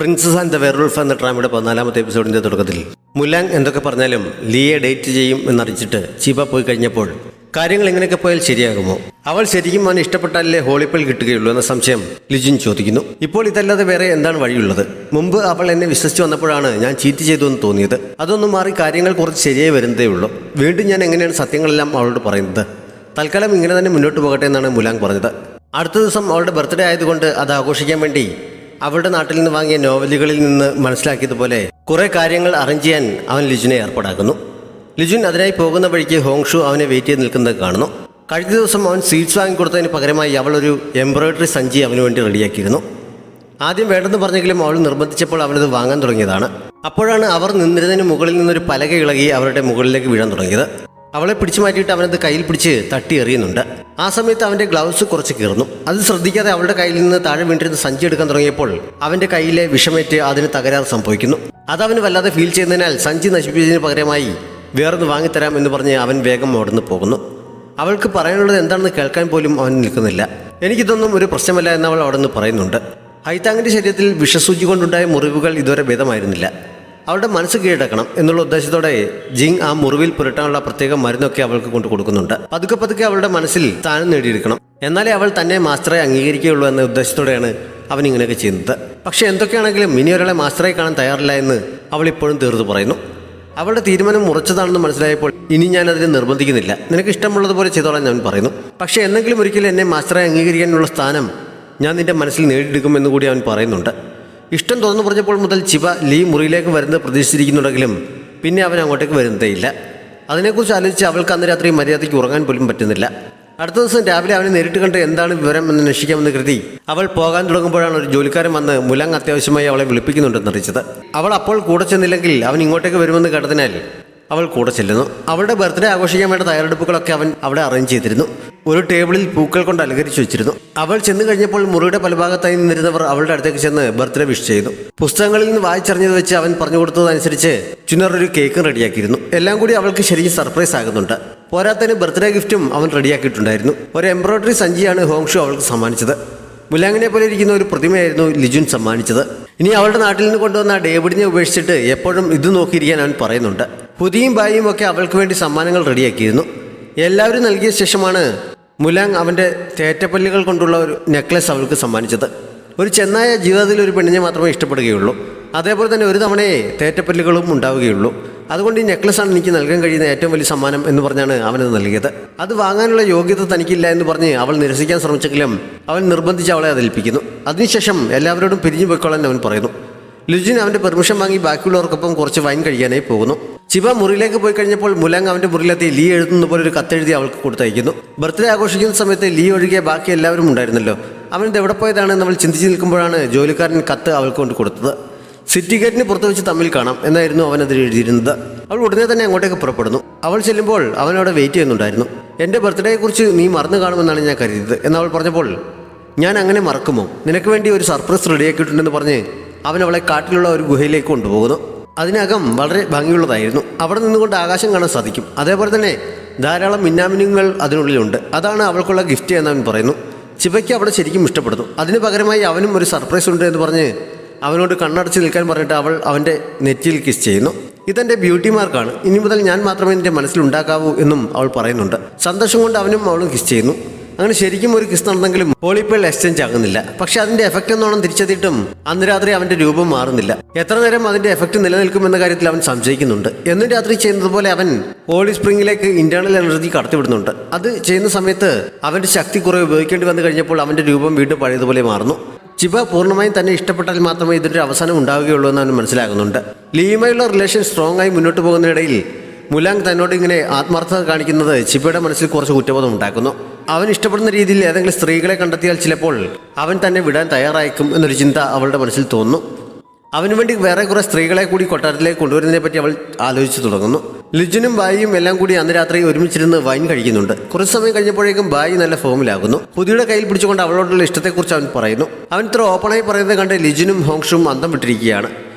Princess and the werewolf എന്ന ഡ്രാമയുടെ 14ാമത്തെ എപ്പിസോഡിൻ്റെ തുടക്കത്തിൽ മുലാങ് എന്തൊക്കെ പറഞ്ഞാലും ലീയെ ഡേറ്റ് ചെയ്യും എന്നറിയിച്ചിട്ട് ചിബ പോയി കഴിഞ്ഞപ്പോൾ കാര്യങ്ങൾ എങ്ങനെയൊക്കെ പോയാൽ ശരിയാകുമോ? അവൾ ശരിക്കും അവന് ഇഷ്ടപ്പെട്ടാലേ ഹോളിപ്പൽ കിട്ടുകയുള്ളൂ എന്ന സംശയം ലിജുൻ ചോദിക്കുന്നു. ഇപ്പോൾ ഇതല്ലാതെ വേറെ എന്താണ് വഴിയുള്ളത്? മുമ്പ് അവൾ എന്നെ വിശ്വസിച്ച് വന്നപ്പോഴാണ് ഞാൻ ചീറ്റ് ചെയ്തു എന്ന് തോന്നിയത്. അതൊന്നും മാറി കാര്യങ്ങൾ കുറച്ച് ശരിയായി വരുന്നതേ ഉള്ളൂ. വീണ്ടും ഞാൻ എങ്ങനെയാണ് സത്യങ്ങളെല്ലാം അവളോട് പറയുന്നത്? തൽക്കാലം ഇങ്ങനെ തന്നെ മുന്നോട്ട് പോകട്ടെ എന്നാണ് മുലാങ് പറഞ്ഞത്. അടുത്ത ദിവസം അവളുടെ ബർത്ത്ഡേ ആയതുകൊണ്ട് അത് ആഘോഷിക്കാൻ വേണ്ടി അവളുടെ നാട്ടിൽ നിന്ന് വാങ്ങിയ നോവലുകളിൽ നിന്ന് മനസ്സിലാക്കിയതുപോലെ കുറേ കാര്യങ്ങൾ അറേഞ്ച് ചെയ്യാൻ അവൻ ലിജുനെ ഏർപ്പാടാക്കുന്നു. ലിജുൻ അതിനായി പോകുന്ന വഴിക്ക് ഹോങ്ഷു അവനെ വെയിറ്റ് ചെയ്ത് നിൽക്കുന്നത് കാണുന്നു. കഴിഞ്ഞ ദിവസം അവൻ സ്വീറ്റ്സ് വാങ്ങിക്കൊടുത്തതിന് പകരമായി അവൾ ഒരു എംബ്രോയിഡറി സഞ്ചി അവന് വേണ്ടി റെഡിയാക്കിയിരുന്നു. ആദ്യം വേണ്ടെന്ന് പറഞ്ഞെങ്കിലും അവൾ നിർബന്ധിച്ചപ്പോൾ അവനത് വാങ്ങാൻ തുടങ്ങിയതാണ്. അപ്പോഴാണ് അവർ നിന്നിരുന്നതിന് മുകളിൽ നിന്നൊരു പലക ഇളകി അവരുടെ മുകളിലേക്ക് വീഴാൻ തുടങ്ങിയത്. അവളെ പിടിച്ചു മാറ്റിയിട്ട് അവനത് കയ്യിൽ പിടിച്ച് തട്ടി എറിയുന്നുണ്ട്. ആ സമയത്ത് അവൻ്റെ ഗ്ലൗസ് കുറച്ച് കീറുന്നു. അത് ശ്രദ്ധിക്കാതെ അവളുടെ കയ്യിൽ നിന്ന് താഴെ വീണ്ടിരുന്ന് സഞ്ചി എടുക്കാൻ തുടങ്ങിയപ്പോൾ അവൻ്റെ കയ്യിലെ വിഷമേറ്റ് അതിന് തകരാറ് സംഭവിക്കുന്നു. അതവന് വല്ലാതെ ഫീൽ ചെയ്യുന്നതിനാൽ സഞ്ചി നശിപ്പിച്ചതിന് പകരമായി വേറൊന്ന് വാങ്ങിത്തരാം എന്ന് പറഞ്ഞ് അവൻ വേഗം ഓടുന്നു പോകുന്നു. അവൾക്ക് പറയാനുള്ളത് എന്താണെന്ന് കേൾക്കാൻ പോലും അവൻ നിൽക്കുന്നില്ല. എനിക്കിതൊന്നും ഒരു പ്രശ്നമല്ല എന്ന് അവൾ അവിടെ നിന്ന് പറയുന്നുണ്ട്. ഹൈതാങ്ങിൻ്റെ ശരീരത്തിൽ വിഷസൂചി കൊണ്ടുണ്ടായ മുറിവുകൾ ഇതുവരെ ഭേദമായിരുന്നില്ല. അവളുടെ മനസ്സ് കീഴടക്കണം എന്നുള്ള ഉദ്ദേശത്തോടെ ജിങ് ആ മുറിവിൽ പുരട്ടാനുള്ള പ്രത്യേക മരുന്നൊക്കെ അവൾക്ക് കൊണ്ട് കൊടുക്കുന്നുണ്ട്. പതുക്കെ പതുക്കെ അവളുടെ മനസ്സിൽ സ്ഥാനം നേടിയെടുക്കണം, എന്നാലേ അവൾ തന്നെ മാസ്റ്ററെ അംഗീകരിക്കുകയുള്ളൂ എന്ന ഉദ്ദേശത്തോടെയാണ് അവൻ ഇങ്ങനെയൊക്കെ ചെയ്യുന്നത്. പക്ഷേ എന്തൊക്കെയാണെങ്കിലും ഇനി ഒരാളെ മാസ്റ്ററായി കാണാൻ തയ്യാറില്ല എന്ന് അവൾ ഇപ്പോഴും തീർത്ത് പറയുന്നു. അവളുടെ തീരുമാനം ഉറച്ചതാണെന്ന് മനസ്സിലായപ്പോൾ ഇനി ഞാൻ അതിനെ നിർബന്ധിക്കുന്നില്ല, നിനക്ക് ഇഷ്ടമുള്ളതുപോലെ ചെയ്തോളാൻ ഞാൻ പറയുന്നു. പക്ഷേ എന്തെങ്കിലും ഒരിക്കലും എന്നെ മാസ്റ്ററായി അംഗീകരിക്കാനുള്ള സ്ഥാനം ഞാൻ നിന്റെ മനസ്സിൽ നേടിയെടുക്കുമെന്ന് കൂടി അവൻ പറയുന്നുണ്ട്. ഇഷ്ടം തുറന്നു പറഞ്ഞപ്പോൾ മുതൽ ചിബ ലീ മുറിയിലേക്ക് വരുന്നത് പ്രതീക്ഷിച്ചിരിക്കുന്നുണ്ടെങ്കിലും പിന്നെ അവൻ അങ്ങോട്ടേക്ക് വരുന്നതേയില്ല. അതിനെക്കുറിച്ച് ആലോചിച്ച് അവൾക്ക് അന്ന് രാത്രി മര്യാദയ്ക്ക് ഉറങ്ങാൻ പോലും പറ്റുന്നില്ല. അടുത്ത ദിവസം രാവിലെ അവനെ നേരിട്ട് കണ്ട് എന്താണ് വിവരം എന്ന് അന്വേഷിക്കാമെന്ന് കരുതി അവൾ പോകാൻ തുടങ്ങുമ്പോഴാണ് ഒരു ജോലിക്കാരൻ വന്ന് മുലാങ് അത്യാവശ്യമായി അവളെ വിളിപ്പിക്കുന്നുണ്ടെന്ന് അറിയിച്ചത്. അവൾ അപ്പോൾ കൂടെ ചെന്നില്ലെങ്കിൽ അവൻ ഇങ്ങോട്ടേക്ക് വരുമെന്ന് കേട്ടതിനാൽ അവൾ കൂടെ ചെല്ലുന്നു. അവളുടെ ബർത്ത്ഡേ ആഘോഷിക്കാൻ വേണ്ട തയ്യാറെടുപ്പുകളൊക്കെ അവൻ അവിടെ അറേഞ്ച് ചെയ്തിരുന്നു. ഒരു ടേബിളിൽ പൂക്കൾ കൊണ്ട് അലങ്കരിച്ചു വെച്ചിരുന്നു. അവൾ ചെന്ന് കഴിഞ്ഞപ്പോൾ മുറിയുടെ പല ഭാഗത്തായി നിന്നിരുന്നവർ അവളുടെ അടുത്തേക്ക് ചെന്ന് ബർത്ത്ഡേ വിഷ് ചെയ്തു. പുസ്തകങ്ങളിൽ നിന്ന് വായിച്ചറിഞ്ഞത് വെച്ച് അവൻ പറഞ്ഞു കൊടുത്തതനുസരിച്ച് ചുനർ ഒരു കേക്കും റെഡിയാക്കിയിരുന്നു. എല്ലാം കൂടി അവൾക്ക് ശരിക്കും സർപ്രൈസ് ആകുന്നുണ്ട്. പോരാത്തതിന് ബർത്ത്ഡേ ഗിഫ്റ്റും അവൻ റെഡിയാക്കിയിട്ടുണ്ടായിരുന്നു. ഒരു എംബ്രോയിഡറി സഞ്ചിയാണ് ഹോങ്ഷു അവൾക്ക് സമ്മാനിച്ചത്. മുലാങ്ങിനെ പോലെ ഇരിക്കുന്ന ഒരു പ്രതിമയായിരുന്നു ലിജുൻ സമ്മാനിച്ചത്. ഇനി അവളുടെ നാട്ടിൽ നിന്ന് കൊണ്ടുവന്ന ഡേവിഡിനെ ഉപേക്ഷിച്ചിട്ട് എപ്പോഴും ഇത് നോക്കിയിരിക്കാൻ അവൻ പറയുന്നുണ്ട്. പുതിയും ബായിയും ഒക്കെ അവൾക്ക് വേണ്ടി സമ്മാനങ്ങൾ റെഡിയാക്കിയിരുന്നു. എല്ലാവരും നൽകിയ ശേഷമാണ് മുലാങ് അവൻ്റെ തേറ്റപ്പല്ലുകൾ കൊണ്ടുള്ള ഒരു നെക്ലസ് അവൾക്ക് സമ്മാനിച്ചത്. ഒരു ചെന്നായ ജീവിതത്തിൽ ഒരു പെണ്ണിനെ മാത്രമേ ഇഷ്ടപ്പെടുകയുള്ളൂ. അതേപോലെ തന്നെ ഒരു തവണയെ തേറ്റപ്പല്ലുകളും ഉണ്ടാവുകയുള്ളൂ. അതുകൊണ്ട് ഈ നെക്ലസ്സാണ് എനിക്ക് നൽകാൻ കഴിയുന്ന ഏറ്റവും വലിയ സമ്മാനം എന്ന് പറഞ്ഞാണ് അവനത് നൽകിയത്. അത് വാങ്ങാനുള്ള യോഗ്യത തനിക്കില്ല എന്ന് പറഞ്ഞ് അവൾ നിരസിക്കാൻ ശ്രമിച്ചെങ്കിലും അവൻ നിർബന്ധിച്ച് അവളെ അതിൽപ്പിക്കുന്നു. അതിനുശേഷം എല്ലാവരോടും പിരിഞ്ഞു പോയിക്കൊള്ളാൻ അവൻ പറയുന്നു. ലിജുൻ അവൻ്റെ പെർമിഷൻ വാങ്ങി ബാക്കിയുള്ളവർക്കൊപ്പം കുറച്ച് വൈൻ കഴിക്കാനായി പോകുന്നു. ചിബ മുറിയിലേക്ക് പോയി കഴിഞ്ഞപ്പോൾ മുലാങ് അവൻ്റെ മുറിയിലെത്തി ലീ എഴുതുന്ന പോലെ ഒരു കത്തെഴുതി അവൾക്ക് കൊടുത്തയക്കുന്നു. ബർത്ത്ഡേ ആഘോഷിക്കുന്ന സമയത്ത് ലീ ഒഴികെ ബാക്കി എല്ലാവരും ഉണ്ടായിരുന്നല്ലോ. അവൻ എവിടെ പോയതാണെന്ന് അവൾ ചിന്തിച്ച് നിൽക്കുമ്പോഴാണ് ജോലിക്കാരൻ കത്ത് അവൾക്ക് കൊണ്ട് കൊടുത്തത്. സിറ്റി ഗേറ്റിന് പുറത്ത് വെച്ച് തമ്മിൽ കാണാം എന്നായിരുന്നു അവൻ അതിൽ എഴുതിയിരുന്നത്. അവൾ ഉടനെ തന്നെ അങ്ങോട്ടേക്ക് പുറപ്പെടുന്നു. അവൾ ചെല്ലുമ്പോൾ അവൻ അവിടെ വെയിറ്റ് ചെയ്യുന്നുണ്ടായിരുന്നു. എൻ്റെ ബർത്ത്ഡേയെക്കുറിച്ച് നീ മറന്നു കാണുമെന്നാണ് ഞാൻ കരുതിയത് എന്നവൾ പറഞ്ഞപ്പോൾ ഞാൻ അങ്ങനെ മറക്കുമോ? നിനക്ക് വേണ്ടി ഒരു സർപ്രൈസ് റെഡിയാക്കിയിട്ടുണ്ടെന്ന് പറഞ്ഞ് അവൻ അവളെ കാട്ടിലുള്ള ഒരു ഗുഹയിലേക്ക് കൊണ്ടുപോകുന്നു. അതിനകം വളരെ ഭംഗിയുള്ളതായിരുന്നു. അവിടെ നിന്നുകൊണ്ട് ആകാശം കാണാൻ സാധിക്കും. അതേപോലെ തന്നെ ധാരാളം മിന്നാമിനുങ്ങൾ അതിനുള്ളിലുണ്ട്. അതാണ് അവൾക്കുള്ള ഗിഫ്റ്റ് എന്ന് അവൻ പറയുന്നു. ചിബയ്ക്ക് അവിടെ ശരിക്കും ഇഷ്ടപ്പെടുന്നു. അതിന് പകരമായി അവനും ഒരു സർപ്രൈസ് ഉണ്ട് എന്ന് പറഞ്ഞ് അവനോട് കണ്ണടച്ച് നിൽക്കാൻ പറഞ്ഞിട്ട് അവൾ അവൻ്റെ നെറ്റിയിൽ കിസ് ചെയ്യുന്നു. ഇതെൻ്റെ ബ്യൂട്ടി മാർക്കാണ്, ഇനി മുതൽ ഞാൻ മാത്രമേ എൻ്റെ മനസ്സിലുണ്ടാക്കാവൂ എന്നും അവൾ പറയുന്നുണ്ട്. സന്തോഷം കൊണ്ട് അവനും അവളും കിസ് ചെയ്യുന്നു. അങ്ങനെ ശരിക്കും ഒരു കിസ് നടന്നെങ്കിലും ഹോളിപ്പേൾ എക്സ്ചേഞ്ച് ആകുന്നില്ല. പക്ഷെ അതിൻ്റെ എഫക്റ്റ് എന്നോണം തിരിച്ചെത്തിയിട്ടും അന്ന് രാത്രി അവൻ്റെ രൂപം മാറുന്നില്ല. എത്ര നേരം അതിൻ്റെ എഫക്റ്റ് നിലനിൽക്കുമെന്ന കാര്യത്തിൽ അവൻ സംശയിക്കുന്നുണ്ട്. എന്നും രാത്രി ചെയ്യുന്നത് പോലെ അവൻ ഹോളി സ്പ്രിങ്ങിലേക്ക് ഇന്റേണൽ എനർജി കടത്തിവിടുന്നുണ്ട്. അത് ചെയ്യുന്ന സമയത്ത് അവൻ്റെ ശക്തി കുറെ ഉപയോഗിക്കേണ്ടി വന്നു കഴിഞ്ഞപ്പോൾ അവൻ്റെ രൂപം വീണ്ടും പഴയതുപോലെ മാറുന്നു. ചിബ പൂർണ്ണമായും തന്നെ ഇഷ്ടപ്പെട്ടാൽ മാത്രമേ ഇതിൻ്റെ അവസാനം ഉണ്ടാവുകയുള്ളൂ എന്ന് അവൻ മനസ്സിലാകുന്നുണ്ട്. ലീയുമായുള്ള റിലേഷൻ സ്ട്രോങ് ആയി മുന്നോട്ട് പോകുന്നതിനിടയിൽ മുലാങ് തന്നോട് ഇങ്ങനെ ആത്മാർത്ഥത കാണിക്കുന്നത് ചിബയുടെ മനസ്സിൽ കുറച്ച് കുറ്റബോധം ഉണ്ടാക്കുന്നു. അവൻ ഇഷ്ടപ്പെടുന്ന രീതിയിൽ ഏതെങ്കിലും സ്ത്രീകളെ കണ്ടെത്തിയാൽ ചിലപ്പോൾ അവൻ തന്നെ വിടാൻ തയ്യാറായേക്കും എന്നൊരു ചിന്ത അവളുടെ മനസ്സിൽ തോന്നുന്നു. അവന് വേണ്ടി വേറെ കുറേ സ്ത്രീകളെ കൂടി കൊട്ടാരത്തിലേക്ക് കൊണ്ടുവരുന്നതിനെ പറ്റി അവൾ ആലോചിച്ച് തുടങ്ങുന്നു. ലിജുനും ബായിയും എല്ലാം കൂടി അന്ന് രാത്രി ഒരുമിച്ചിരുന്ന് വൈൻ കഴിക്കുന്നുണ്ട്. കുറച്ച് സമയം കഴിഞ്ഞപ്പോഴേക്കും ബായി നല്ല ഫോമിലാകുന്നു. പുതിയുടെ കയ്യിൽ പിടിച്ചുകൊണ്ട് അവളോടുള്ള ഇഷ്ടത്തെക്കുറിച്ച് അവൻ പറയുന്നു. അവൻ ഇത്ര ഓപ്പണായി പറയുന്നത് കണ്ട് ലിജുനും ഹോങ്ഷും അന്തം വിട്ടിരിക്കുകയാണ്.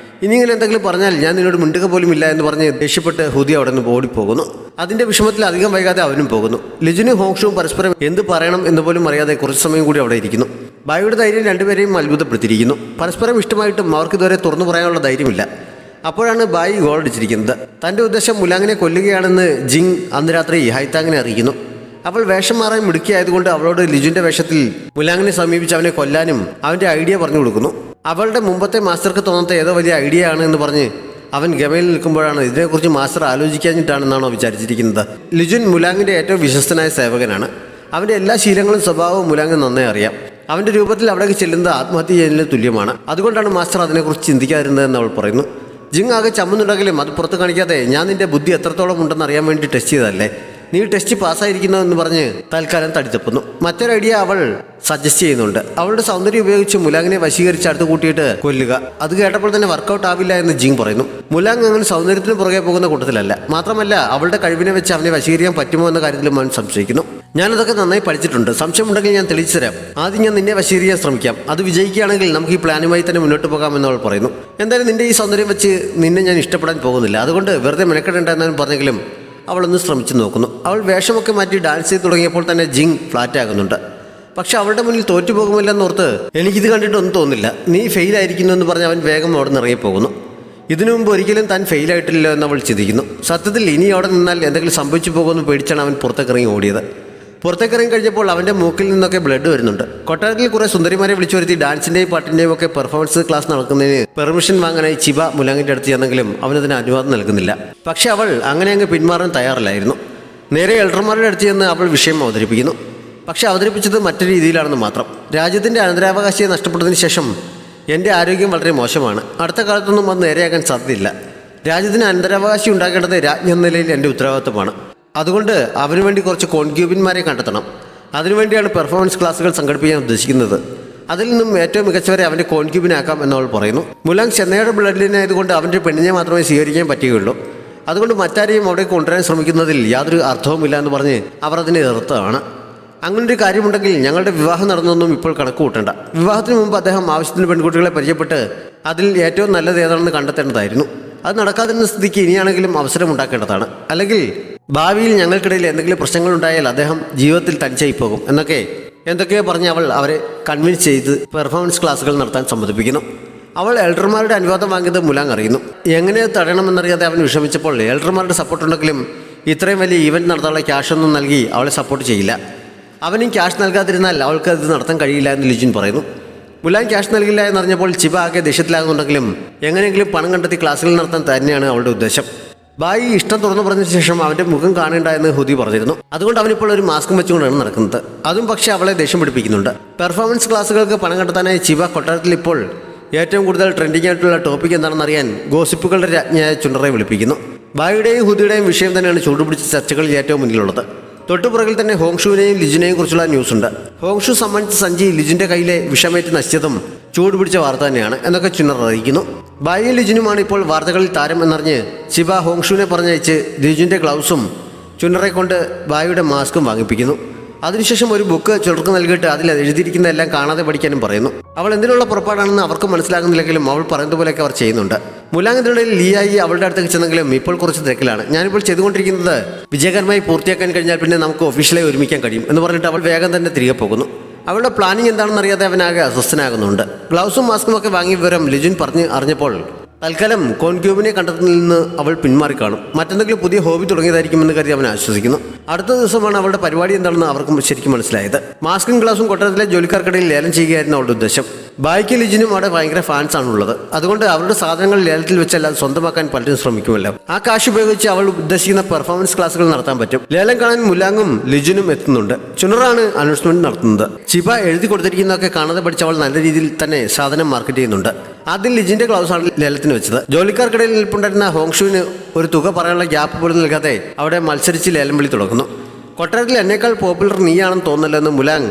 ഇങ്ങനെ എന്തെങ്കിലും പറഞ്ഞാൽ ഞാൻ നിന്നോട് മിണ്ടുക പോലും ഇല്ല എന്ന് പറഞ്ഞ് ദേഷ്യപ്പെട്ട് ഹുദി അവിടെ നിന്ന് ഓടിപ്പോകുന്നു. അതിന്റെ വിഷമത്തിൽ അധികം വൈകാതെ അവനും പോകുന്നു. ലിജുനും ഹോങ്ഷുവും പരസ്പരം എന്ത് പറയണം എന്ന് പോലും അറിയാതെ കുറച്ച് സമയം കൂടി അവിടെ ഇരിക്കുന്നു. ബായിയുടെ ധൈര്യം രണ്ടുപേരെയും അത്ഭുതപ്പെടുത്തിയിരിക്കുന്നു. പരസ്പരം ഇഷ്ടമായിട്ടും അവർക്ക് ഇതുവരെ തുറന്നു പറയാനുള്ള ധൈര്യമില്ല. അപ്പോഴാണ് ബായി ഗോളടിച്ചിരിക്കുന്നത്. തന്റെ ഉദ്ദേശം മുലാങ്ങിനെ കൊല്ലുകയാണെന്ന് ജിങ് അന്ന് രാത്രി ഹൈത്താങ്ങിനെ അറിയിക്കുന്നു. അവൾ വേഷം മാറാൻ മിടുക്കിയായതുകൊണ്ട് അവളോട് ലിജുവിന്റെ വേഷത്തിൽ മുലാങ്ങിനെ സമീപിച്ച് അവനെ കൊല്ലാനും അവന്റെ ഐഡിയ പറഞ്ഞു കൊടുക്കുന്നു. അവളുടെ മുമ്പത്തെ മാസ്റ്റർക്ക് തോന്നാത്ത ഏതോ വലിയ ഐഡിയ ആണ് എന്ന് പറഞ്ഞ് അവൻ ഗമയിൽ നിൽക്കുമ്പോഴാണ് ഇതിനെക്കുറിച്ച് മാസ്റ്റർ ആലോചിക്കാഞ്ഞിട്ടാണെന്നാണോ വിചാരിച്ചിരിക്കുന്നത്. ലിജുൻ മുലാങ്ങിന്റെ ഏറ്റവും വിശ്വസ്തനായ സേവകനാണ്. അവന്റെ എല്ലാ ശീലങ്ങളും സ്വഭാവവും മുലാങ് നന്നായി അറിയാം. അവന്റെ രൂപത്തിൽ അവിടേക്ക് ചെല്ലുന്നത് ആത്മഹത്യ ചെയ്യുന്നതിന് തുല്യമാണ്. അതുകൊണ്ടാണ് മാസ്റ്റർ അതിനെക്കുറിച്ച് ചിന്തിക്കാതിരുന്നതെന്ന് അവൾ പറയുന്നു. ജിങ് ആകെ ചമ്മുന്നുണ്ടെങ്കിലും അത് പുറത്ത് കാണിക്കാതെ ഞാൻ നിന്റെ ബുദ്ധി എത്രത്തോളം ഉണ്ടെന്ന് അറിയാൻ വേണ്ടി ടെസ്റ്റ് ചെയ്തതല്ലേ, നീ ടെസ്റ്റ് പാസ്സായിരിക്കുന്നു എന്ന് പറഞ്ഞ് തൽക്കാലം തടിച്ചപ്പുന്നു. മറ്റൊരു ഐഡിയ അവൾ സജസ്റ്റ് ചെയ്യുന്നുണ്ട്. അവളുടെ സൗന്ദര്യം ഉപയോഗിച്ച് മുലാങ്ങിനെ വശീകരിച്ച് അടുത്ത് കൂട്ടിയിട്ട് കൊല്ലുക. അത് കേട്ടപ്പോൾ തന്നെ വർക്കൗട്ട് ആവില്ല എന്ന് ജിങ് പറയുന്നു. മുലാങ് അങ്ങനെ സൗന്ദര്യത്തിന് പുറകെ പോകുന്ന കൂട്ടത്തിലല്ല. മാത്രമല്ല അവളുടെ കഴിവിനെ വെച്ച് അവനെ വശീകരിക്കാൻ പറ്റുമോ എന്ന കാര്യത്തിലും അവൻ സംശയിക്കുന്നു. ഞാനതൊക്കെ നന്നായി പഠിച്ചിട്ടുണ്ട്. സംശയമുണ്ടെങ്കിൽ ഞാൻ തെളിയിച്ചു തരാം. ആദ്യം ഞാൻ നിന്നെ വശീകരിക്കാൻ ശ്രമിക്കാം. അത് വിജയിക്കുകയാണെങ്കിൽ നമുക്ക് ഈ പ്ലാനുമായി തന്നെ മുന്നോട്ട് പോകാമെന്ന് അവൾ പറയുന്നു. എന്തായാലും നിന്റെ ഈ സൗന്ദര്യം വെച്ച് നിന്നെ ഞാൻ ഇഷ്ടപ്പെടാൻ പോകുന്നില്ല. അതുകൊണ്ട് വെറുതെ മെനക്കെടേണ്ട എന്നാലും പറഞ്ഞെങ്കിലും അവളൊന്ന് ശ്രമിച്ചു നോക്കുന്നു. അവൾ വേഷമൊക്കെ മാറ്റി ഡാൻസ് ചെയ്ത് തുടങ്ങിയപ്പോൾ തന്നെ ജിങ് ഫ്ലാറ്റ് ആകുന്നുണ്ട്. പക്ഷെ അവളുടെ മുന്നിൽ തോറ്റുപോകുമില്ലെന്നോർത്ത് എനിക്കിത് കണ്ടിട്ടൊന്നും തോന്നില്ല. നീ ഫെയിൽ ആയിരിക്കുന്നു എന്ന് പറഞ്ഞ് അവൻ വേഗം അവിടെ നിന്ന് ഇറങ്ങി പോകുന്നു. ഇതിനു മുമ്പ് ഒരിക്കലും താൻ ഫെയിലായിട്ടില്ല എന്ന് അവൾ ചിന്തിക്കുന്നു. സത്യത്തിൽ ഇനി അവിടെ നിന്നാൽ എന്തെങ്കിലും സംഭവിച്ചു പോകുമെന്ന് പേടിച്ചാണ് അവൻ പുറത്തേക്കിറങ്ങി ഓടിയത്. പുറത്തേക്കിറങ്ങി കഴിഞ്ഞപ്പോൾ അവൻ്റെ മൂക്കിൽ നിന്നൊക്കെ ബ്ലഡ് വരുന്നുണ്ട്. കൊട്ടാരത്തിൽ കുറേ സുന്ദരിമാരെ വിളിച്ചു വരുത്തി ഡാൻസിൻ്റെയും പാട്ടിൻ്റെയും ഒക്കെ പെർഫോമൻസ് ക്ലാസ് നടക്കുന്നതിന് പെർമിഷൻ വാങ്ങാനായി ചിബ മുലാങ്ങിൻ്റെ അടുത്ത് ചെന്നെങ്കിലും അവനതിന് അനുവാദം നൽകുന്നില്ല. പക്ഷെ അവൾ അങ്ങനെ അങ്ങ് പിന്മാറാൻ തയ്യാറില്ലായിരുന്നു. നേരെ എൽഡർമാരുടെ അടുത്ത് ചെന്ന് അവൾ വിഷയം അവതരിപ്പിക്കുന്നു. പക്ഷെ അവതരിപ്പിച്ചത് മറ്റൊരു രീതിയിലാണെന്ന് മാത്രം. രാജ്യത്തിൻ്റെ അനന്തരാവകാശിയെ നഷ്ടപ്പെട്ടതിന് ശേഷം എൻ്റെ ആരോഗ്യം വളരെ മോശമാണ്. അടുത്ത കാലത്തൊന്നും അത് നേരെയാക്കാൻ സാധ്യതയില്ല. രാജ്യത്തിന് അനന്തരാവകാശി ഉണ്ടാക്കേണ്ടത് രാജ്ഞി എന്ന നിലയിൽ എൻ്റെ ഉത്തരവാദിത്തമാണ്. അതുകൊണ്ട് അതിനുവേണ്ടി കുറച്ച് കോൺക്യൂബിന്മാരെ കണ്ടെത്തണം. അതിനുവേണ്ടിയാണ് പെർഫോമൻസ് ക്ലാസുകൾ സംഘടിപ്പിക്കാൻ ഉദ്ദേശിക്കുന്നത്. അതിൽ നിന്നും ഏറ്റവും മികച്ചവരെ അവൻ്റെ കോൺക്യൂബിനാക്കാം എന്നവൾ പറയുന്നു. മുലാങ് ചെന്നൈയുടെ ബ്ലഡിനായതുകൊണ്ട് അവൻ്റെ പെണ്ണിനെ മാത്രമേ സ്വീകരിക്കാൻ പറ്റുകയുള്ളൂ. അതുകൊണ്ട് മറ്റാരെയും അവിടെ കൊണ്ടുവരാൻ ശ്രമിക്കുന്നതിൽ യാതൊരു അർത്ഥവുമില്ല എന്ന് പറഞ്ഞ് അവർ അതിനെ എതിർത്താണ്. അങ്ങനൊരു കാര്യമുണ്ടെങ്കിൽ ഞങ്ങളുടെ വിവാഹം നടന്നൊന്നും ഇപ്പോൾ കണക്ക് കൂട്ടണ്ട. വിവാഹത്തിന് മുമ്പ് അദ്ദേഹം ആവശ്യത്തിന് പെൺകുട്ടികളെ പരിചയപ്പെട്ട് അതിൽ ഏറ്റവും നല്ലത് ഏതാണെന്ന് കണ്ടെത്തേണ്ടതായിരുന്നു. അത് നടക്കാതിരുന്ന സ്ഥിതിക്ക് ഇനിയാണെങ്കിലും അവസരം ഉണ്ടാക്കേണ്ടതാണ്. അല്ലെങ്കിൽ ഭാവിയിൽ ഞങ്ങൾക്കിടയിൽ എന്തെങ്കിലും പ്രശ്നങ്ങളുണ്ടായാൽ അദ്ദേഹം ജീവിതത്തിൽ തനിച്ചായി പോകും എന്തൊക്കെയോ പറഞ്ഞ് അവൾ അവരെ കൺവിൻസ് ചെയ്ത് പെർഫോമൻസ് ക്ലാസുകൾ നടത്താൻ സമ്മതിപ്പിക്കുന്നു. അവൾ എൽഡർമാരുടെ അനുവാദം വാങ്ങിയത് മുലാങ് അറിയുന്നു. എങ്ങനെ തടയണമെന്നറിയാതെ അവൻ വിഷമിച്ചപ്പോൾ എൽഡർമാരുടെ സപ്പോർട്ടുണ്ടെങ്കിലും ഇത്രയും വലിയ ഈവൻറ്റ് നടത്താനുള്ള ക്യാഷൊന്നും നൽകി അവളെ സപ്പോർട്ട് ചെയ്യില്ല. അവനും ക്യാഷ് നൽകാതിരുന്നാൽ അവൾക്ക് അത് നടത്താൻ കഴിയില്ല എന്ന് ലിജുൻ പറയുന്നു. മുലാങ് ക്യാഷ് നൽകില്ല എന്നറിഞ്ഞപ്പോൾ ചിബ ആകെ ദേഷ്യത്തിലാകുന്നുണ്ടെങ്കിലും എങ്ങനെയെങ്കിലും പണം കണ്ടെത്തി ക്ലാസുകൾ നടത്താൻ തന്നെയാണ് അവളുടെ ഉദ്ദേശം. ബായി ഇഷ്ടം തുറന്നു പറഞ്ഞ ശേഷം അവൻ്റെ മുഖം കാണേണ്ട എന്ന് ഹുദി പറഞ്ഞിരുന്നു. അതുകൊണ്ട് അവനിപ്പോൾ ഒരു മാസ്കും വെച്ചുകൊണ്ടാണ് നടക്കുന്നത്. അതും പക്ഷേ അവളെ ദേഷ്യം പിടിപ്പിക്കുന്നുണ്ട്. പെർഫോമൻസ് ക്ലാസുകൾക്ക് പണം കണ്ടെത്താനായി ചിബ കൊട്ടാരത്തിൽ ഇപ്പോൾ ഏറ്റവും കൂടുതൽ ട്രെൻഡിങ് ആയിട്ടുള്ള ടോപ്പിക് എന്താണെന്ന് അറിയാൻ ഗോസിപ്പുകളുടെ രാജ്ഞിയായ ചുണ്ടറെ വിളിപ്പിക്കുന്നു. ബായിയുടെയും ഹുദിയുടെയും വിഷയം തന്നെയാണ് ചൂടുപിടിച്ച ചർച്ചകളിൽ ഏറ്റവും മുന്നിലുള്ളത്. തൊട്ടുപുറകിൽ തന്നെ ഹോങ്ഷുവിനെയും ലിജുനെയും കുറിച്ചുള്ള ന്യൂസ് ഉണ്ട്. ഹോങ്ഷു സമ്മാനിച്ച സഞ്ചി ലിജുന്റെ കയ്യിലെ വിഷമേറ്റ് നശിച്ചതും ചൂടുപിടിച്ച വാർത്ത തന്നെയാണ് എന്നൊക്കെ ചുനർ അറിയിക്കുന്നു. ബായിയും ലിജുനുമാണ് ഇപ്പോൾ വാർത്തകളിൽ താരം എന്നറിഞ്ഞ് ചിബ ഹോങ്ഷുവിനെ പറഞ്ഞയച്ച് ലിജുന്റെ ഗ്ലൗസും ചുനറെ കൊണ്ട് ബായിയുടെ മാസ്കും വാങ്ങിപ്പിക്കുന്നു. അതിനുശേഷം ഒരു ബുക്ക് ചുടർക്ക് നൽകിയിട്ട് അതിൽ എഴുതിയിരിക്കുന്ന എല്ലാം കാണാതെ പഠിക്കാനും പറയുന്നു. അവൾ എന്തിനുള്ള പുറപ്പാടാണെന്ന് അവർക്ക് മനസ്സിലാകുന്നില്ലെങ്കിലും അവൾ പറയുന്നത് പോലെയൊക്കെ അവർ ചെയ്യുന്നുണ്ട്. മുലാങ് ഇതിനിടയിൽ ലീയായി അവളുടെ അടുത്തേക്ക് ചെന്നെങ്കിലും ഇപ്പോൾ കുറച്ച് തിരക്കിലാണ്. ഞാനിപ്പോൾ ചെയ്തുകൊണ്ടിരിക്കുന്നത് വിജയകരമായി പൂർത്തിയാക്കാൻ കഴിഞ്ഞാൽ പിന്നെ നമുക്ക് ഒഫീഷ്യലായി ഒരുമിക്കാൻ കഴിയും എന്ന് പറഞ്ഞിട്ട് അവൾ വേഗം തന്നെ തിരികെ പോകുന്നു. അവളുടെ പ്ലാനിങ് എന്താണെന്ന് അറിയാതെ അവനാകെ അസ്വസ്ഥനാകുന്നുണ്ട്. ഗ്ലൗസും മാസ്കും ഒക്കെ വാങ്ങിയ വിവരം ലിജുൻ പറഞ്ഞ് അറിഞ്ഞപ്പോൾ തൽക്കാലം കോൺക്യൂബിനെ കണ്ടെത്തുന്നതിൽ നിന്ന് അവൾ പിന്മാറിക്കാണും. മറ്റെന്തെങ്കിലും പുതിയ ഹോബി തുടങ്ങിയതായിരിക്കുമെന്ന് കരുതി അവൻ ആശ്വസിക്കുന്നു. അടുത്ത ദിവസമാണ് അവളുടെ പരിപാടി എന്താണെന്ന് അവർക്കും ശരിക്കും മനസ്സിലായത്. മാസ്കും ഗ്ലാസും കൊട്ടാരത്തിലെ ജോലിക്കാർക്കിടയിൽ ലേലം ചെയ്യുകയായിരുന്നു അവളുടെ ഉദ്ദേശം. ബായിക്ക് ലിജിനും അവിടെ ഭയങ്കര ഫാൻസ് ആണുള്ളത്. അതുകൊണ്ട് അവരുടെ സാധനങ്ങൾ ലേലത്തിൽ വെച്ചല്ലാതെ സ്വന്തമാക്കാൻ പലരും ശ്രമിക്കുമല്ലോ. ആ കാശ് ഉപയോഗിച്ച് അവൾ ഉദ്ദേശിക്കുന്ന പെർഫോമൻസ് ക്ലാസുകൾ നടത്താൻ പറ്റും. ലേലം കാണാൻ മുലാങ്ങും ലിജുനും എത്തുന്നുണ്ട്. ചുനറാണ് അനൗൺസ്മെന്റ് നടത്തുന്നത്. ചിബ എഴുതി കൊടുത്തിരിക്കുന്നതൊക്കെ കാണാതെ പഠിച്ച് അവൾ നല്ല രീതിയിൽ തന്നെ സാധനം മാർക്കറ്റ് ചെയ്യുന്നുണ്ട്. ആദ്യം ലിജിന്റെ ഗ്ലൗസ് ആണ് ലേലത്തിന് വെച്ചത്. ജോലിക്കാർക്കിടയിൽ നിൽപ്പുണ്ടായിരുന്ന ഹോങ്ഷുവിന് ഒരു തുക പറയാനുള്ള ഗ്യാപ്പ് പോലും നൽകാതെ അവിടെ മത്സരിച്ച് ലേലം വിളി തുടങ്ങുന്നു. കൊട്ടാരത്തിൽ എന്നേക്കാൾ പോപ്പുലർ നീയാണെന്ന് തോന്നുന്നല്ലോ എന്ന് മുലാങ്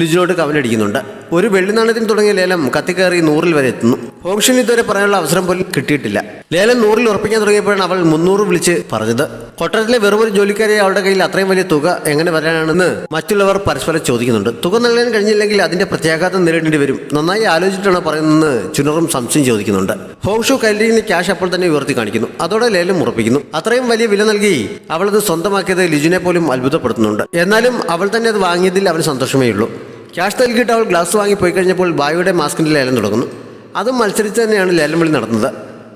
ലിജിനോട് കവലടിക്കുന്നുണ്ട്. ഒരു വെള്ളി നാണയത്തിന് തുടങ്ങിയ ലേലം കത്തിക്കയറി 100 വരെ എത്തുന്നു. ഹോങ്ഷുവിന് ഇതുവരെ പറയാനുള്ള അവസരം പോലും കിട്ടിയിട്ടില്ല. ലേലം 100 ഉറപ്പിക്കാൻ തുടങ്ങിയപ്പോഴാണ് അവൾ 300 വിളിച്ച് പറഞ്ഞത്. കൊട്ടാരത്തിലെ വെറുമൊരു ജോലിക്കാരെ അവളുടെ കയ്യിൽ അത്രയും വലിയ തുക എങ്ങനെ വരാനാണെന്ന് മറ്റുള്ളവർ പരസ്പരം ചോദിക്കുന്നുണ്ട്. തുക നൽകാൻ കഴിഞ്ഞില്ലെങ്കിൽ അതിന്റെ പ്രത്യാഘാതം നേരിടേണ്ടി വരും. നന്നായി ആലോചിച്ചിട്ടാണ് പറയുന്നതെന്ന് ചുനറും സംശയം ചോദിക്കുന്നുണ്ട്. ഹോങ്ഷു കയ്യിലിരിക്കുന്ന ക്യാഷ് അപ്പോൾ തന്നെ ഉയർത്തി കാണിക്കുന്നു. അതോടെ ലേലം ഉറപ്പിക്കുന്നു. അത്രയും വലിയ വില നൽകി അവളത് സ്വന്തമാക്കിയത് ലിജുനെ പോലും അത്ഭുതപ്പെടുത്തുന്നുണ്ട്. എന്നാലും അവൾ തന്നെ അത് വാങ്ങിയതിൽ അവന് സന്തോഷമേ ഉള്ളൂ. ക്യാഷ് നൽകിയിട്ട് അവൾ ഗ്ലാസ് വാങ്ങി പോയി കഴിഞ്ഞപ്പോൾ ബായുടെ മാസ്കിന്റെ ലേലം തുടങ്ങുന്നു. അതും മത്സരിച്ച് തന്നെയാണ് ലേലം വിളി നടന്നത്.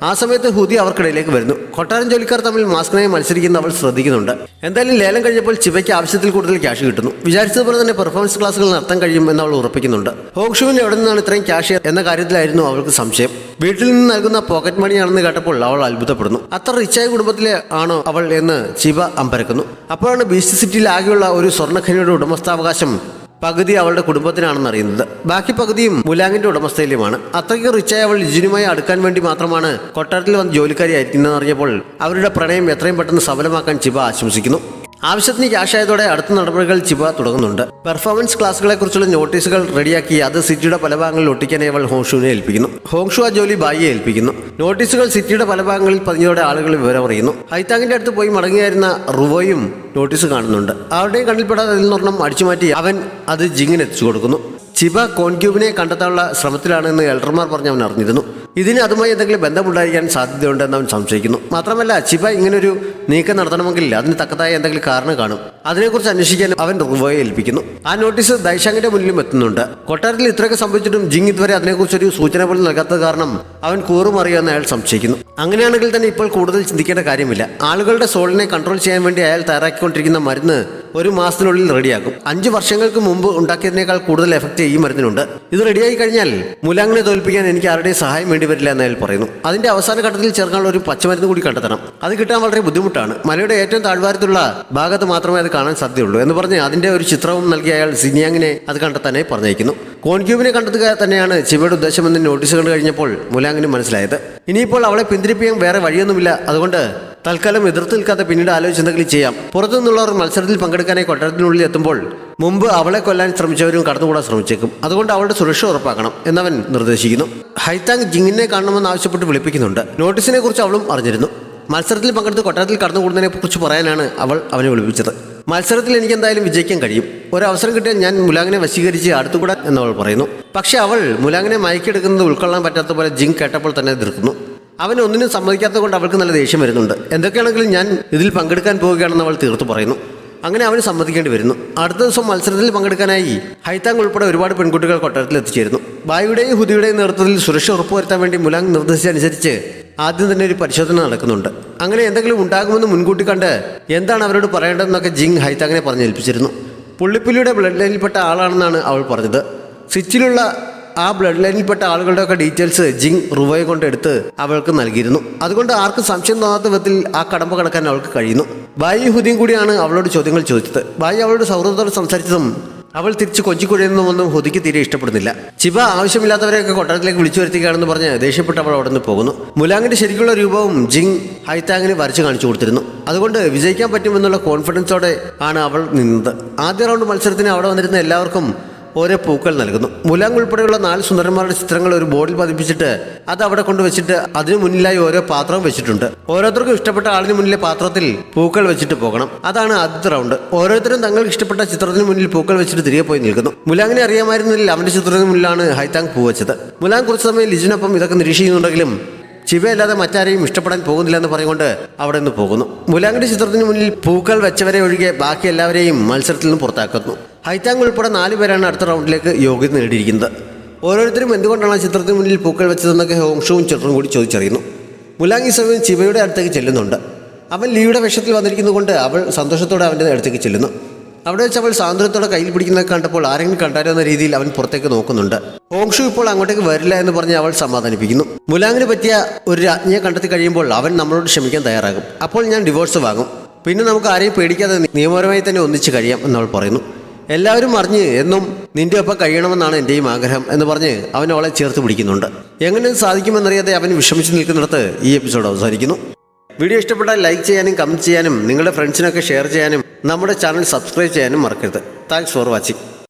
ആ സമയത്ത് ഹുദി അവർക്കിടയിലേക്ക് വരുന്നു. കൊട്ടാരം ജോലിക്കാർ തമ്മിൽ മാസ്കിനായി മത്സരിക്കുന്ന അവൾ ശ്രദ്ധിക്കുന്നുണ്ട്. എന്തായാലും ലേലം കഴിഞ്ഞപ്പോൾ ചിവയ്ക്ക് ആവശ്യത്തിൽ കൂടുതൽ ക്യാഷ് കിട്ടുന്നു. വിചാരിച്ചതുപോലെ തന്നെ പെർഫോമൻസ് ക്ലാസുകൾ നടത്താൻ കഴിയും എന്ന് അവൾ ഉറപ്പിക്കുന്നുണ്ട്. ഹോങ്ഷുവിന് എവിടെ നിന്നാണ് ഇത്രയും ക്യാഷ് എന്ന കാര്യത്തിലായിരുന്നു അവൾക്ക് സംശയം. വീട്ടിൽ നിന്ന് നൽകുന്ന പോക്കറ്റ് മണിയാണെന്ന് കേട്ടപ്പോൾ അവൾ അത്ഭുതപ്പെടുന്നു. അത്ര റിച്ചായ കുടുംബത്തിലെ ആണോ അവൾ എന്ന് ചിവ അമ്പരക്കുന്നു. അപ്പോഴാണ് ബീച്ച് സിറ്റിയിൽ ആകെയുള്ള ഒരു സ്വർണ്ണഖനിയുടെ ഉടമസ്ഥാവകാശം പകുതി അവളുടെ കുടുംബത്തിനാണെന്ന് അറിയുന്നത്. ബാക്കി പകുതിയും മുലാങ്ങിന്റെ ഉടമസ്ഥയിലുമാണ്. അത്രയ്ക്ക് റിച്ചായ അവൾ ലിജുനുമായി അടുക്കാൻ വേണ്ടി മാത്രമാണ് കൊട്ടാരത്തിൽ വന്ന് ജോലിക്കാരിയായിരിക്കുന്നതെന്ന് അറിഞ്ഞപ്പോൾ അവരുടെ പ്രണയം എത്രയും പെട്ടെന്ന് സഫലമാക്കാൻ ചിവ ആശംസിക്കുന്നു. ആവശ്യത്തിന് ക്യാഷ് ആയതോടെ അടുത്ത നടപടികൾ ചിവ തുടങ്ങുന്നുണ്ട്. പെർഫോമൻസ് ക്ലാസുകളെ കുറിച്ചുള്ള നോട്ടീസുകൾ റെഡിയാക്കി അത് സിറ്റിയുടെ പല ഭാഗങ്ങളിൽ ഒട്ടിക്കാനായി അവൾ ഹോങ്ഷുവിനെ ഏൽപ്പിക്കുന്നു. ഹോങ്ഷു ആ ജോലി ബായിയെ ഏൽപ്പിക്കുന്നു. നോട്ടീസുകൾ സിറ്റിയുടെ പല ഭാഗങ്ങളിൽ പതിഞ്ഞതോടെ ആളുകൾ വിവരം അറിയുന്നു. ഹൈതാങ്ങിന്റെ അടുത്ത് പോയി മടങ്ങിയായിരുന്ന റുവോയും നോട്ടീസ് കാണുന്നുണ്ട്. അവരുടെയും കണ്ണിൽപ്പെടാതെ അതിൽ നിന്നൊരെണ്ണം അടിച്ചുമാറ്റി അവൻ അത് ജിങ്ങിന് എത്തിച്ചു കൊടുക്കുന്നു. ചിബ കോൺക്യൂബിനെ കണ്ടെത്താനുള്ള ശ്രമത്തിലാണെന്ന് എൽഡർമാർ പറഞ്ഞ് അവൻ അറിഞ്ഞിരുന്നു. ഇതിന് അതുമായി എന്തെങ്കിലും ബന്ധമുണ്ടായിരിക്കാൻ സാധ്യതയുണ്ടെന്ന് അവൻ സംശയിക്കുന്നു. മാത്രമല്ല ചിബ ഇങ്ങനൊരു നീക്കം നടത്തണമെങ്കിൽ അതിന് തക്കതായ എന്തെങ്കിലും കാരണം കാണും. അതിനെക്കുറിച്ച് അന്വേഷിക്കാൻ അവൻ റുവോയെ ഏൽപ്പിക്കുന്നു. ആ നോട്ടീസ് ദൈഷാങ്ങിന്റെ മുന്നിലും എത്തുന്നുണ്ട്. കൊട്ടാരത്തിൽ ഇത്രയൊക്കെ സംഭവിച്ചിട്ടും ജിങ് ഇതുവരെ അതിനെക്കുറിച്ചൊരു സൂചന പോലും നൽകാത്തത് കാരണം അവൻ കൂറുമറിയുമെന്ന് അയാൾ സംശയിക്കുന്നു. അങ്ങനെയാണെങ്കിൽ തന്നെ ഇപ്പോൾ കൂടുതൽ ചിന്തിക്കേണ്ട കാര്യമില്ല. ആളുകളുടെ സോളിനെ കൺട്രോൾ ചെയ്യാൻ വേണ്ടി അയാൾ തയ്യാറാക്കിക്കൊണ്ടിരിക്കുന്ന മരുന്ന് 1 മാസത്തിനുള്ളിൽ റെഡിയാക്കും. 5 വർഷങ്ങൾക്ക് മുമ്പ് ഉണ്ടാക്കിയതിനേക്കാൾ കൂടുതൽ എഫക്റ്റ് ഈ മരുന്നിനുണ്ട്. ഇത് റെഡിയായി കഴിഞ്ഞാൽ മുലാങ്ങിനെ തോൽപ്പിക്കാൻ എനിക്ക് ആരുടെയും സഹായം വേണ്ടി വരില്ല എന്ന് അയാൾ പറയുന്നു. അതിന്റെ അവസാന ഘട്ടത്തിൽ ചേർക്കാനുള്ള ഒരു പച്ചമരുന്ന് കൂടി കണ്ടെത്തണം. അത് കിട്ടാൻ വളരെ ബുദ്ധിമുട്ടാണ്. മലയുടെ ഏറ്റവും താഴ്വാരത്തുള്ള ഭാഗത്ത് മാത്രമേ അത് കാണാൻ സാധ്യതയുള്ളൂ എന്ന് പറഞ്ഞ് അതിന്റെ ഒരു ചിത്രവും നൽകി അയാൾ സിനിയാങ്ങിനെ അത് കണ്ടെത്താനായി പറഞ്ഞയക്കുന്നു. കോൺക്യൂബിനെ കണ്ടെത്തുക തന്നെയാണ് ചിവയുടെ ഉദ്ദേശമെന്ന് നോട്ടീസ് കണ്ടു കഴിഞ്ഞപ്പോൾ മുലാങ്ങിന് മനസ്സിലായത്. ഇനിയിപ്പോൾ അവളെ പിന്തിരിപ്പിക്കാൻ വേറെ വഴിയൊന്നുമില്ല. അതുകൊണ്ട് തൽക്കാലം എതിർത്ത് നിൽക്കാതെ പിന്നീട് ആലോചിച്ച് എന്തെങ്കിലും ചെയ്യാം. പുറത്തു നിന്നുള്ളവർ മത്സരത്തിൽ പങ്കെടുക്കാനായി കൊട്ടാരത്തിനുള്ളിൽ എത്തുമ്പോൾ മുമ്പ് അവളെ കൊല്ലാൻ ശ്രമിച്ചവരും കടന്നുകൂടാൻ ശ്രമിച്ചേക്കും. അതുകൊണ്ട് അവളുടെ സുരക്ഷ ഉറപ്പാക്കണം എന്നവൻ നിർദ്ദേശിക്കുന്നു. ഹൈതാങ് ജിങ്ങിനെ കാണണമെന്ന് ആവശ്യപ്പെട്ട് വിളിപ്പിക്കുന്നുണ്ട്. നോട്ടീസിനെ കുറിച്ച് അവളും അറിഞ്ഞിരുന്നു. മത്സരത്തിൽ പങ്കെടുത്ത് കൊട്ടാരത്തിൽ കടന്നുകൂടുന്നതിനെ കുറിച്ച് പറയാനാണ് അവൾ അവനെ വിളിപ്പിച്ചത്. മത്സരത്തിൽ എനിക്ക് എന്തായാലും വിജയിക്കാൻ കഴിയും. ഒരവസരം കിട്ടിയാൽ ഞാൻ മുലാങ്ങിനെ വശീകരിച്ച് അടുത്തുകൂടാൻ എന്നവൾ പറയുന്നു. പക്ഷെ അവൾ മുലാങ്ങിനെ മയക്കെടുക്കുന്നത് ഉൾക്കൊള്ളാൻ പറ്റാത്ത പോലെ ജിങ് കേട്ടപ്പോൾ തന്നെ എതിർക്കുന്നു. അവൻ ഒന്നിനും സമ്മതിക്കാത്തത് കൊണ്ട് അവൾക്ക് നല്ല ദേഷ്യം വരുന്നുണ്ട്. എന്തൊക്കെയാണെങ്കിലും ഞാൻ ഇതിൽ പങ്കെടുക്കാൻ പോവുകയാണെന്ന് അവൾ തീർത്തു പറയുന്നു. അങ്ങനെ അവന് സമ്മതിക്കേണ്ടി വരുന്നു. അടുത്ത ദിവസം മത്സരത്തിൽ പങ്കെടുക്കാനായി ഹൈതാങ് ഉൾപ്പെടെ ഒരുപാട് പെൺകുട്ടികൾ കൊട്ടാരത്തിൽ എത്തിച്ചേരുന്നു. ബായുടെയും ഹുദിയുടെയും നേതൃത്വത്തിൽ സുരക്ഷ ഉറപ്പുവരുത്താൻ വേണ്ടി മുലാങ് നിർദ്ദേശിച്ചനുസരിച്ച് ആദ്യം തന്നെ ഒരു പരിശോധന നടക്കുന്നുണ്ട്. അങ്ങനെ എന്തെങ്കിലും ഉണ്ടാകുമെന്ന് മുൻകൂട്ടി കണ്ട് എന്താണ് അവരോട് പറയേണ്ടതെന്നൊക്കെ ജിങ് ഹൈതാങ്ങിനെ പറഞ്ഞേൽപ്പിച്ചിരുന്നു. പുള്ളിപ്പുലിയുടെ ബ്ലഡ് ലൈനിൽപ്പെട്ട ആളാണെന്നാണ് അവൾ പറഞ്ഞത്. സിറ്റിലുള്ള ആ ബ്ലഡ് ലൈനിൽപ്പെട്ട ആളുകളുടെയൊക്കെ ഡീറ്റെയിൽസ് ജിങ് റുവോയെ കൊണ്ട് എടുത്ത് അവൾക്ക് നൽകിയിരുന്നു. അതുകൊണ്ട് ആർക്കും സംശയം തോന്നാത്ത വിധത്തിൽ ആ കടമ്പ കടക്കാൻ അവൾക്ക് കഴിയുന്നു. ബായി ഹുദിയും കൂടിയാണ് അവളോട് ചോദ്യങ്ങൾ ചോദിച്ചത്. ബായി അവളോട് സൗഹൃദത്തോടെ സംസാരിച്ചതും അവൾ തിരിച്ച് കൊഞ്ചിക്കുഴയുന്നതൊന്നും ഹുദിക്ക് തീരെ ഇഷ്ടപ്പെടുന്നില്ല. ചിബ ആവശ്യമില്ലാത്തവരെയൊക്കെ കൊട്ടാരത്തിലേക്ക് വിളിച്ചു വരുത്തുകയാണെന്ന് പറഞ്ഞ് ദേഷ്യപ്പെട്ട് അവൾ അവിടെ നിന്ന് പോകുന്നു. മുലാങ്ങിന്റെ ശരിക്കുള്ള രൂപവും ജിങ് ഹൈതാങ്ങിന് വരച്ച് കാണിച്ചു കൊടുത്തിരുന്നു. അതുകൊണ്ട് വിജയിക്കാൻ പറ്റുമെന്നുള്ള കോൺഫിഡൻസോടെ ആണ് അവൾ നിന്നത്. ആദ്യ റൗണ്ട് മത്സരത്തിന് അവിടെ വന്നിരുന്ന എല്ലാവർക്കും ഓരോ പൂക്കൾ നൽകുന്നു. മുലാങ് ഉൾപ്പെടെയുള്ള 4 സുന്ദരന്മാരുടെ ചിത്രങ്ങൾ ഒരു ബോർഡിൽ പതിപ്പിച്ചിട്ട് അത് അവിടെ കൊണ്ടുവച്ചിട്ട് അതിനു മുന്നിലായി ഓരോ പാത്രവും വെച്ചിട്ടുണ്ട്. ഓരോരുത്തർക്കും ഇഷ്ടപ്പെട്ട ആളിന് മുന്നിലെ പാത്രത്തിൽ പൂക്കൾ വെച്ചിട്ട് പോകണം. അതാണ് ആദ്യത്തെ റൗണ്ട്. ഓരോരുത്തരും തങ്ങൾക്ക് ഇഷ്ടപ്പെട്ട ചിത്രത്തിന് മുന്നിൽ പൂക്കൾ വെച്ചിട്ട് തിരികെ പോയി നിൽക്കുന്നു. മുലാങ്ങിനെ അറിയാമായിരുന്നില്ല അവന്റെ ചിത്രത്തിന് മുന്നിലാണ് ഹൈതാങ് പൂ വെച്ചത്. മുലാങ് കുറച്ച് സമയം ലിജിനൊപ്പം ഇതൊക്കെ നിരീക്ഷിക്കുന്നുണ്ടെങ്കിലും ചിവയല്ലാതെ മറ്റാരെയും ഇഷ്ടപ്പെടാൻ പോകുന്നില്ല എന്ന് പറഞ്ഞുകൊണ്ട് അവിടെ നിന്ന് പോകുന്നു. മുലാങ്ങിന്റെ ചിത്രത്തിന് മുന്നിൽ പൂക്കൾ വെച്ചവരെ ഒഴികെ ബാക്കി എല്ലാവരെയും മത്സരത്തിൽ നിന്ന് പുറത്താക്കുന്നു. ഹൈതാങ് ഉൾപ്പെടെ 4 പേരാണ് അടുത്ത റൗണ്ടിലേക്ക് യോഗ്യത നേടിയിരിക്കുന്നത്. ഓരോരുത്തരും എന്തുകൊണ്ടാണ് ആ ചിത്രത്തിന് മുന്നിൽ പൂക്കൾ വെച്ചതെന്നൊക്കെ ഹോങ്ഷുവും ചിത്രവും കൂടി ചോദിച്ചറിയുന്നു. മുലാങ് ഈ സമയം ചിവയുടെ അടുത്തേക്ക് ചെല്ലുന്നുണ്ട്. അവൻ ലീയുടെ വേഷത്തിൽ വന്നിരിക്കുന്നതുകൊണ്ട് അവൾ സന്തോഷത്തോടെ അവൻ്റെ അടുത്തേക്ക് ചെല്ലുന്നു. അവിടെ വെച്ച് അവൾ സ്വാതന്ത്ര്യത്തോടെ കയ്യിൽ പിടിക്കുന്നതൊക്കെ കണ്ടപ്പോൾ ആരെങ്കിലും കണ്ടാലോ എന്ന രീതിയിൽ അവൻ പുറത്തേക്ക് നോക്കുന്നുണ്ട്. ഹോങ്ഷു ഇപ്പോൾ അങ്ങോട്ടേക്ക് വരില്ല എന്ന് പറഞ്ഞ് അവൾ സമാധാനിപ്പിക്കുന്നു. മുലാങ്ങിന് പറ്റിയ ഒരു രാജ്ഞിയെ കണ്ടെത്തി കഴിയുമ്പോൾ അവൻ നമ്മളോട് ക്ഷമിക്കാൻ തയ്യാറാകും. അപ്പോൾ ഞാൻ ഡിവോഴ്സ് വാങ്ങും. പിന്നെ നമുക്ക് ആരെയും പേടിക്കാതെ നിയമപരമായി തന്നെ ഒന്നിച്ച് കഴിയാം എന്നവൾ പറയുന്നു. എല്ലാവരും അറിഞ്ഞ് എന്നും നിന്റെ ഒപ്പം കഴിയണമെന്നാണ് എൻ്റെയും ആഗ്രഹം എന്ന് പറഞ്ഞ് അവൻ അവളെ ചേർത്ത് പിടിക്കുന്നുണ്ട്. എങ്ങനെ സാധിക്കുമെന്നറിയാതെ അവൻ വിഷമിച്ച് നിൽക്കുന്നിടത്ത് ഈ എപ്പിസോഡ് അവസാനിക്കുന്നു. വീഡിയോ ഇഷ്ടപ്പെട്ടാൽ ലൈക്ക് ചെയ്യാനും കമൻറ്റ് ചെയ്യാനും നിങ്ങളുടെ ഫ്രണ്ട്സിനൊക്കെ ഷെയർ ചെയ്യാനും നമ്മുടെ ചാനൽ സബ്സ്ക്രൈബ് ചെയ്യാനും മറക്കരുത്. Thanks for watching.